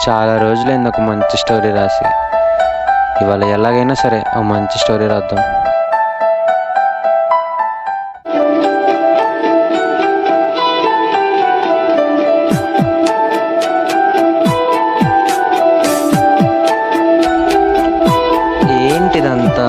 చాలా రోజులైంది ఒక మంచి స్టోరీ రాసి. ఇవాళ ఎలాగైనా సరే ఒక మంచి స్టోరీ రాద్దాం. ఏంటిదంతా?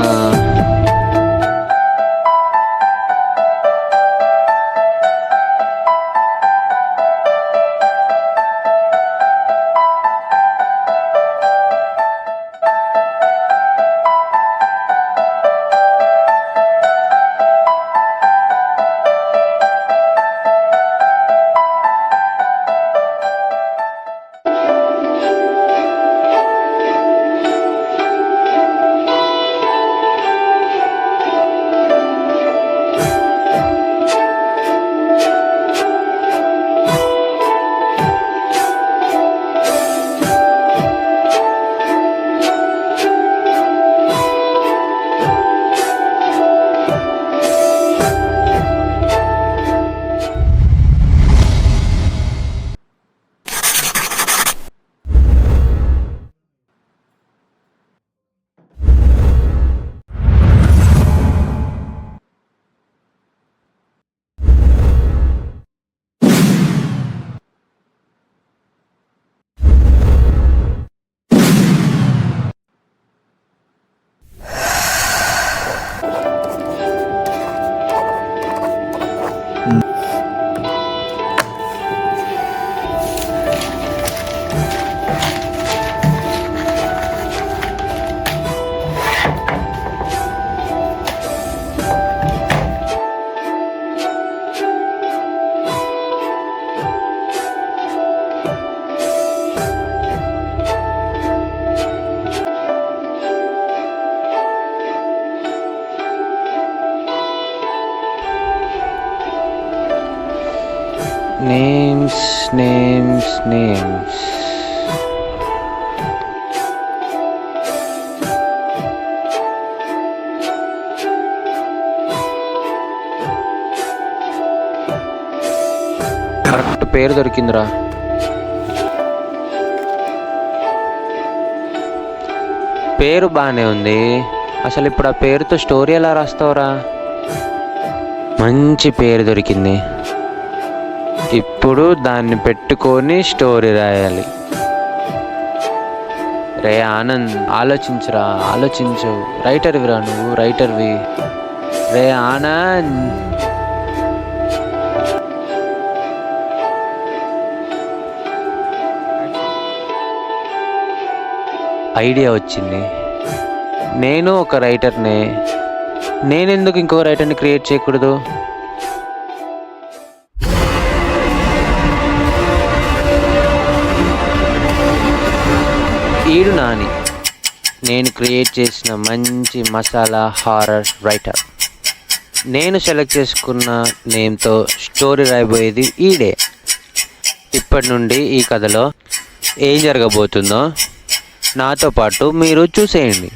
Names names names. కరెక్ట్ పేరు దొరికిందిరా. పేరు బాగానే ఉంది. అసలు ఇప్పుడు ఆ పేరుతో స్టోరీ ఎలా రాస్తావురా? మంచి పేరు దొరికింది. ఇప్పుడు దాన్ని పెట్టుకొని స్టోరీ రాయాలి. రే ఆనంద్, ఆలోచించురా, ఆలోచించు. రైటర్విరా నువ్వు, రైటర్వి. రే ఆనంద్, ఐడియా వచ్చింది. నేను ఒక రైటర్నే, నేనెందుకు ఇంకో రైటర్ని క్రియేట్ చేయకూడదు? ఈడు నాని, నేను క్రియేట్ చేసిన మంచి మసాలా హారర్ రైటర్. నేను సెలెక్ట్ చేసుకున్న నేమ్తో స్టోరీ రాయబోయేది ఈడే. ఇప్పటి నుండి ఈ కథలో ఏం జరగబోతుందో నాతో పాటు మీరు చూసేయండి.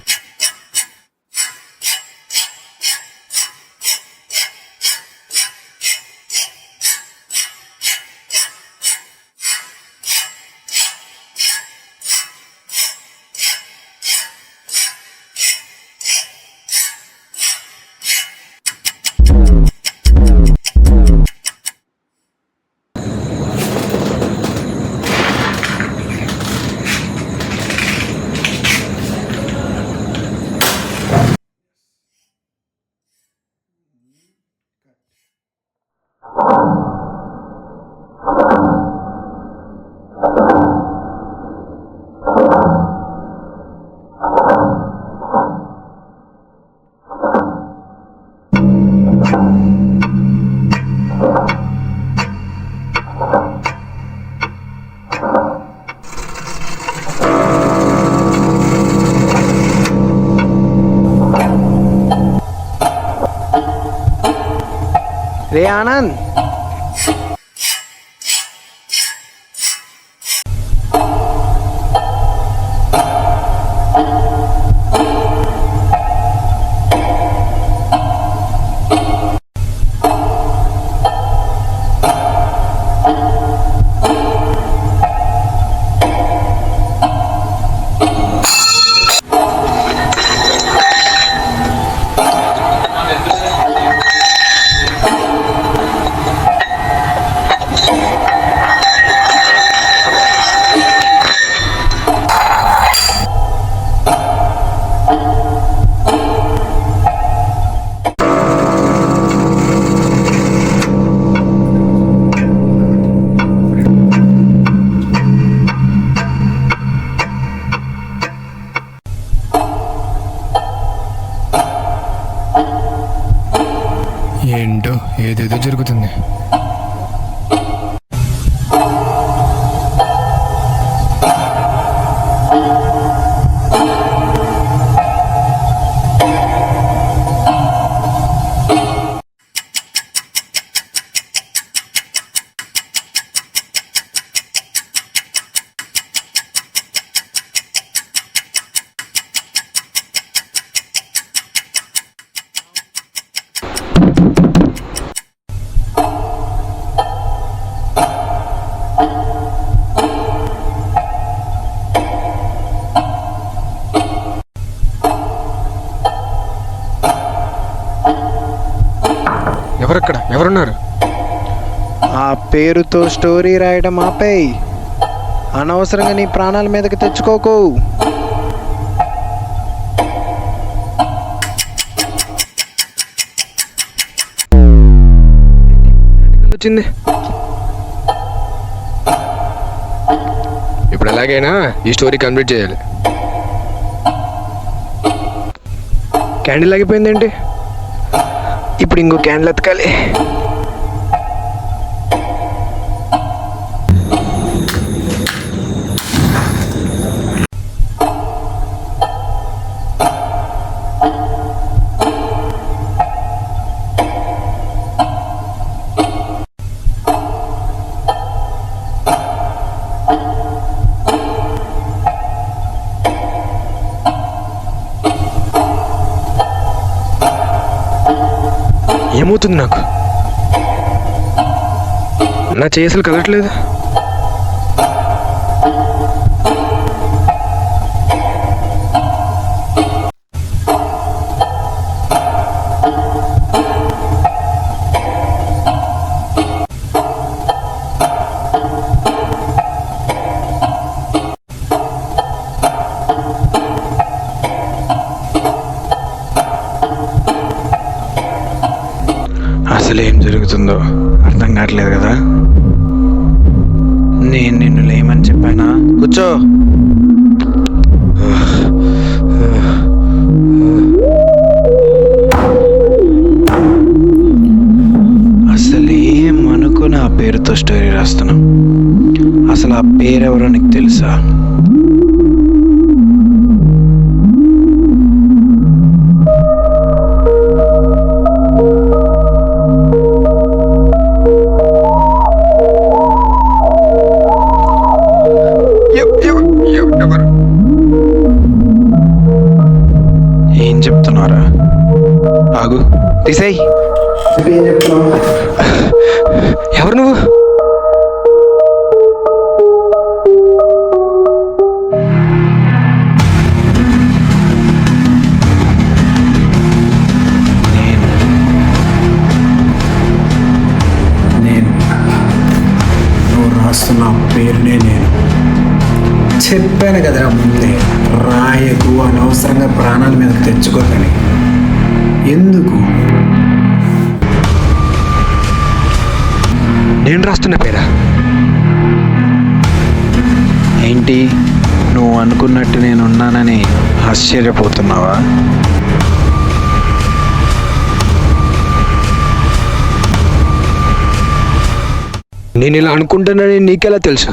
రే ఆనంద్, ఏంటో ఏదేదో జరుగుతుంది. ఎవరక్కడ? ఎవరున్నారు? ఆ పేరుతో స్టోరీ రాయడం ఆపేయ్. అనవసరంగా నీ ప్రాణాల మీదకి తెచ్చుకోకు. వచ్చింది ఇప్పుడు. ఎలాగైనా ఈ స్టోరీ కంప్లీట్ చేయాలి. క్యాండిల్ ఆగిపోయిందేంటి? ఇప్పుడు ఇంకో క్యాండిల్ ఎతకాలి. ఏమవుతుంది నాకు? నా చేతులు కదలట్లేదు. అసలు ఏం జరుగుతుందో అర్థం కావట్లేదు కదా. నేను నిన్ను లేమని చెప్పానా? కూర్చో. అసలు ఏమనుకుని ఆ పేరుతో స్టోరీ రాస్తున్నా? అసలు ఆ పేరు ఎవరో నీకు తెలుసా? ఏం చెప్తున్నారా? ఆగు, తీసేయ్. ఏం చెప్తున్నావు? ఎవరు నువ్వు? నేను నువ్వు రాస్తున్న పేరునే నేను. చెప్పాను కదరా ముందే, రాయకు, అనవసరంగా ప్రాణాల మీదకి తెచ్చుకోకని. ఎందుకు? నేను రాస్తున్న పేరా? ఏంటి, నువ్వు అనుకున్నట్టు నేను ఉన్నానని ఆశ్చర్యపోతున్నావా? నేను ఇలా అనుకుంటానని నీకెలా తెలుసు?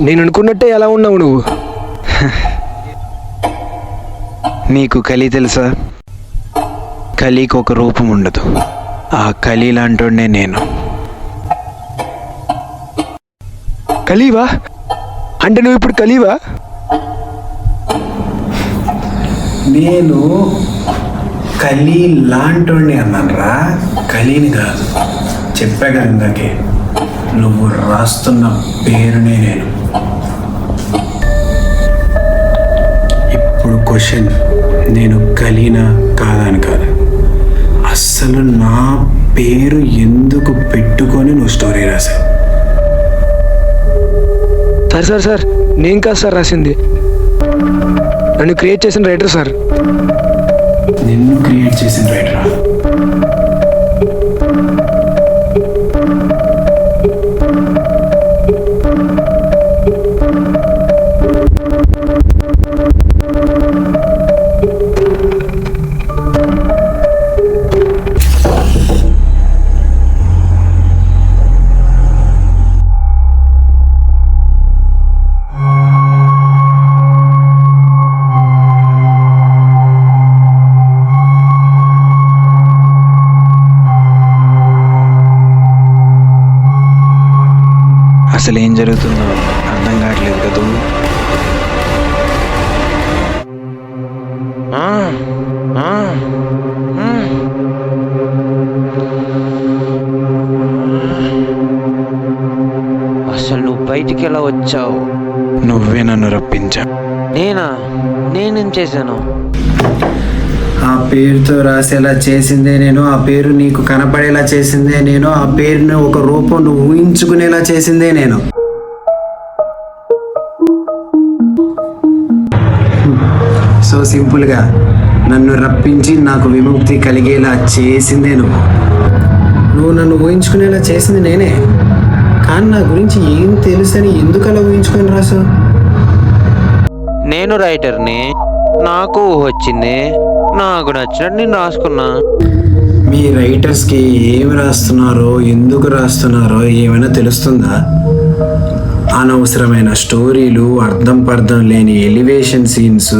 నేను అనుకున్నట్టే ఎలా ఉన్నావు నువ్వు? నీకు కలి తెలుసా? కలికి ఒక రూపం ఉండదు. ఆ కలి లాంటోనే నేను. కలివా? అంటే నువ్వు ఇప్పుడు కలివా? నేను కలి లాంటోడిని అన్నానురా, కలిని కాదు. చెప్పా కదా ఇందాకే, నువ్వు రాస్తున్న పేరునే నేను. ఇప్పుడు క్వశ్చన్, నేను కలినా కాదా అని కాదు, అస్సలు నా పేరు ఎందుకు పెట్టుకొని నువ్వు స్టోరీ రాసావు? సార్ నేను కాదు సార్ రాసింది, నన్ను క్రియేట్ చేసిన రైటర్ సార్. నిన్ను క్రియేట్ చేసిన రైటరా? జరుగుతుందో అర్థం కావట్లేదు కదూ. అసలు నువ్వు బయటికి ఎలా వచ్చావు? నువ్వే నన్ను రప్పించా. నేనేం చేశాను? ఆ పేరుతో రాసేలా చేసిందే నేను, ఆ పేరు నీకు కనపడేలా చేసిందే నేను, ఆ పేరుని ఒక రూపం నువ్వు ఊహించుకునేలా చేసిందే నేను. సో సింపుల్గా నన్ను రప్పించి నాకు విముక్తి కలిగేలా చేసిందే నువ్వు నన్ను ఊహించుకునేలా చేసింది నేనే. కానీ నా గురించి ఏం తెలుసని ఎందుకు అలా ఊహించుకొని రాసావు? నేను రైటర్ని, నాకు వచ్చింది, నాకు నచ్చినట్టు నేను రాసుకున్నా. మీ రైటర్స్కి ఏమి రాస్తున్నారో ఎందుకు రాస్తున్నారో ఏమైనా తెలుస్తుందా? అనవసరమైన స్టోరీలు, అర్థం పర్థం లేని ఎలివేషన్ సీన్స్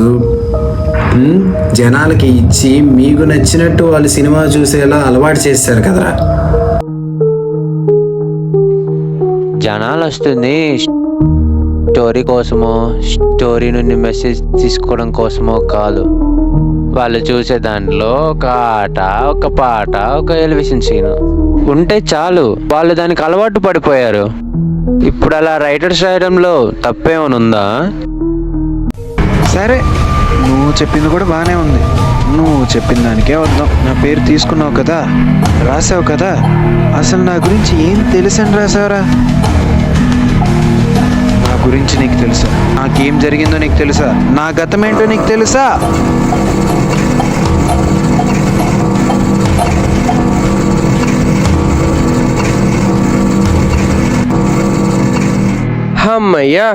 జనాలకి ఇచ్చి మీకు నచ్చినట్టు వాళ్ళు సినిమా చూసేలా అలవాటు చేస్తారు కదరా. జనాలు వస్తుంది స్టోరీ కోసమో, స్టోరీ నుండి మెసేజ్ తీసుకోవడం కోసమో కాదు. వాళ్ళు చూసే దాంట్లో ఒక ఆట, ఒక పాట, ఒక ఎలివేషన్ సీన్ ఉంటే చాలు, వాళ్ళు దానికి అలవాటు పడిపోయారు. ఇప్పుడు అలా రైటర్స్ రాయడంలో తప్పేమైనా ఉందా? సరే, నువ్వు చెప్పింది కూడా బాగానే ఉంది. నువ్వు చెప్పిన దానికే వద్దాం. నా పేరు తీసుకున్నావు కదా, రాసావు కదా, అసలు నా గురించి ఏం తెలుసని రాసావురా? నా గురించి నీకు తెలుసా? నాకేం జరిగిందో నీకు తెలుసా? నా గతం ఏంటో నీకు తెలుసా? అమ్మయ్యా,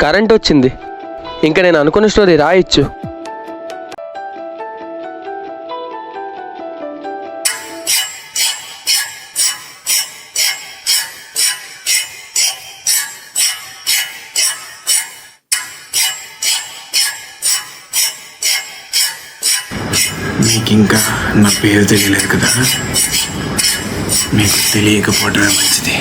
కరెంట్ వచ్చింది. ఇంకా నేను అనుకున్న స్టోరీ రాయొచ్చు. మీకు ఇంకా నా పేరు తెలియలేదు కదా, మీకు తెలియకపోవడమే మంచిది.